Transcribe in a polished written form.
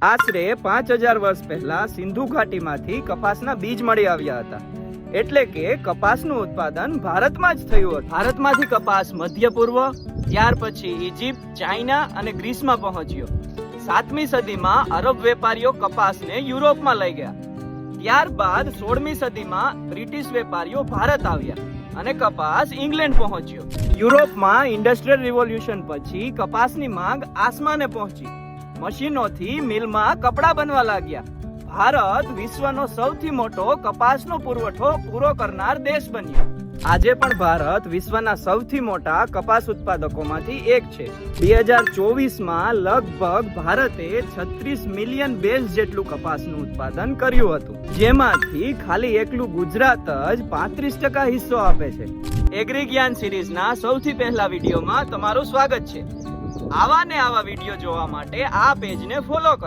આશરે 5000 વર્ષ પહેલા સિંધુ ઘાટીમાંથી કપાસના બીજ મળી આવ્યા હતા, એટલે કે કપાસનું ઉત્પાદન ભારતમાં જ થયું હતું. ભારતમાંથી કપાસ મધ્ય પૂર્વ, ત્યાર પછી ઇજિપ્ત, ચાઇના અને ગ્રીસમાં પહોંચ્યો. 7મી સદીમાં અરબ વેપારીઓ કપાસને યુરોપમાં લઈ ગયા. ત્યારબાદ 16મી સદીમાં બ્રિટિશ વેપારીઓ ભારત આવ્યા અને કપાસ ઇંગ્લેન્ડ પહોંચ્યો. યુરોપમાં ઇન્ડસ્ટ્રીયલ રિવોલ્યુશન પછી કપાસની માંગ આસમાને પહોંચી. મશીનોથી મિલમાં કપડા બનવા લાગ્યા. ભારત વિશ્વનો સૌથી મોટો કપાસનો પુરવઠો પૂરો કરનાર દેશ બન્યો. આજે પણ ભારત વિશ્વના સૌથી મોટા કપાસ ઉત્પાદકોમાંથી એક છે. 2024માં લગભગ ભારતે 36 મિલિયન બેલ્સ જેટલું કપાસનું ઉત્પાદન કર્યું હતું, જેમાંથી ખાલી એકલું ગુજરાત જ 35% હિસ્સો આપે છે. એગ્રી જ્ઞાન સિરીઝના સૌથી પહેલા વિડીયોમાં તમારું સ્વાગત છે. આવા ને આવા વિડીયો જોવા માટે આ પેજને ફોલો કરો.